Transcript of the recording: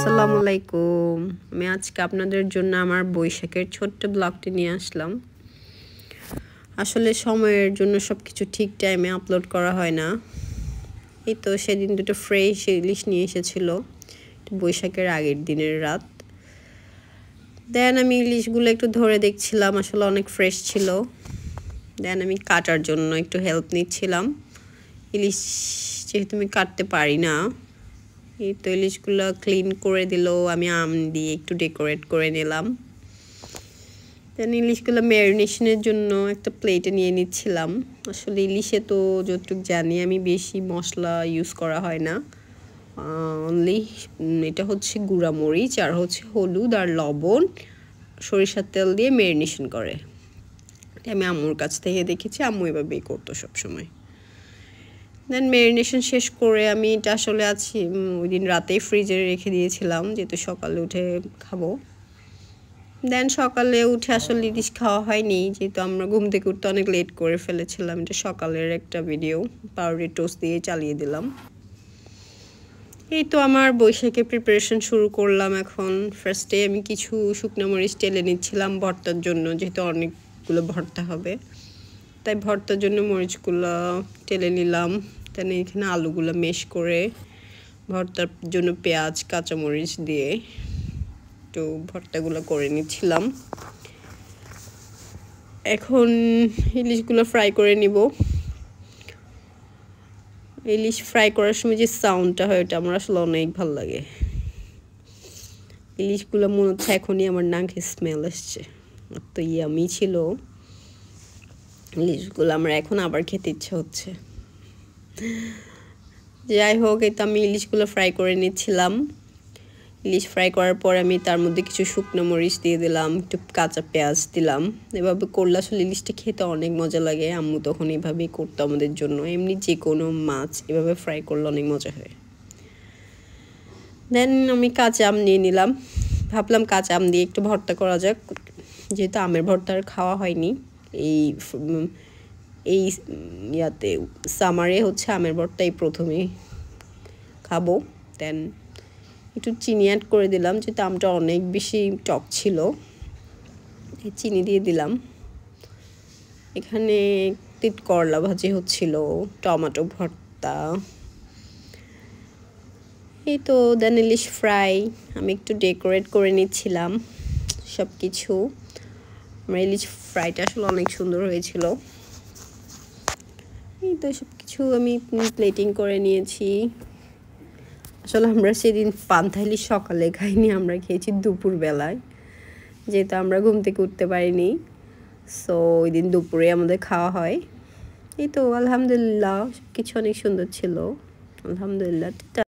আসসালামু আলাইকুম। আমি আজকে আপনাদের জন্য আমার বৈশাখের ছোট্ট ব্লগটি নিয়ে আসলাম। আসলে সময়ের জন্য সবকিছু ঠিক টাইমে আপলোড করা হয় না। এই তো সেদিন দুটো ফ্রেশ ইলিশ নিয়ে এসেছিল, বৈশাখের আগের দিনের রাত। দেন আমি ইলিশগুলো একটু ধরে দেখছিলাম, আসলে অনেক ফ্রেশ ছিল। দেন আমি কাটার জন্য একটু হেল্প নিচ্ছিলাম। ইলিশ যেহেতু আমি কাটতে পারি না, এই তো ইলিশগুলো ক্লিন করে দিল। আমি আম দিয়ে একটু ডেকোরেট করে নিলাম। দেন ইলিশগুলো ম্যারিনেশনের জন্য একটা প্লেটে নিয়ে নিচ্ছিলাম। আসলে ইলিশে তো যতটুকু জানি আমি বেশি মশলা ইউজ করা হয় না, অনলি এটা হচ্ছে গুঁড়া মরিচ আর হচ্ছে হলুদ আর লবণ, সরিষার তেল দিয়ে ম্যারিনেশন করে। আমি আম্মুর কাছ থেকে দেখেছি, আম্মু এভাবেই করতো সবসময়। দেন ম্যারিনেশন শেষ করে আমি এটা আসলে ওই দিন রাতেই ফ্রিজে রেখে দিয়েছিলাম, যেহেতু সকালে উঠে খাবো। দেন সকালে উঠে আসলে ইলিশ খাওয়া হয়নি, যেহেতু আমরা ঘুম থেকে উঠতে অনেক লেট করে ফেলেছিলাম। এটা সকালের একটা ভিডিও, পাউরুটি টোস্ট দিয়ে চালিয়ে দিলাম। এই তো আমার বৈশাখের প্রিপারেশন শুরু করলাম। এখন ফার্স্টে আমি কিছু শুকনো মরিচ টেলে নিচ্ছিলাম ভর্তার জন্য, যেহেতু অনেকগুলো ভর্তা হবে, তাই ভর্তার জন্য মরিচগুলো টেলে নিলাম। দেন এখানে আলুগুলো মেশ করে ভর্তার জন্য পেঁয়াজ কাঁচামরিচ দিয়ে একটু ভর্তাগুলো করে নিচ্ছিলাম। এখন ইলিশগুলো ফ্রাই করে নিব। ইলিশ ফ্রাই করার সময় যে সাউন্ডটা হয়, ওটা আমার আসলে অনেক ভালো লাগে। ইলিশগুলো মনে হচ্ছে এখনই আমার নাকে স্মেল আসছে, তো ইয়ামি ছিল ইলিশগুলো। আমার এখন আবার খেতে ইচ্ছে হচ্ছে। যাই হোক, এই তো আমি ইলিশগুলো ফ্রাই করে নিচ্ছিলাম। ইলিশ ফ্রাই করার পর আমি তার মধ্যে কিছু শুকনো মরিচ দিয়ে দিলাম, একটু কাঁচা পেঁয়াজ দিলাম। এভাবে করলে আসলে ইলিশটা খেতে অনেক মজা লাগে। আম্মু তখন এভাবেই করতো আমাদের জন্য। এমনি যে কোনো মাছ এভাবে ফ্রাই করলে অনেক মজা হয়। দেন আমি কাঁচা আম নিয়ে নিলাম। ভাবলাম কাঁচা আম দিয়ে একটু ভর্তা করা যাক, যেহেতু আমের ভর্তা আর খাওয়া হয়নি এই এই ইয়াতে সামারে, হচ্ছে আমের ভর্তাই প্রথমে খাবো। দেন একটু চিনি অ্যাড করে দিলাম, যেহেতু আমটা অনেক বেশি টক ছিল, চিনি দিয়ে দিলাম। এখানে তিত করলা ভাজি হচ্ছিল, টমেটো ভর্তা। এই তো দেন ইলিশ ফ্রাই আমি একটু ডেকোরেট করে নিচ্ছিলাম সব কিছু। আমার ইলিশ ফ্রাইটা আসলে অনেক সুন্দর হয়েছিল। এই তো সব কিছু আমি প্লেটিং করে নিয়েছি। আসলে আমরা সেদিন পান্তা ইলিশ সকালে খাইনি, আমরা খেয়েছি দুপুরবেলায়, যেহেতু আমরা ঘুম থেকে উঠতে পারিনি। সো ওই দিন দুপুরে আমাদের খাওয়া হয়। এই তো আলহামদুলিল্লাহ, সব কিছু অনেক সুন্দর ছিল, আলহামদুলিল্লাহ।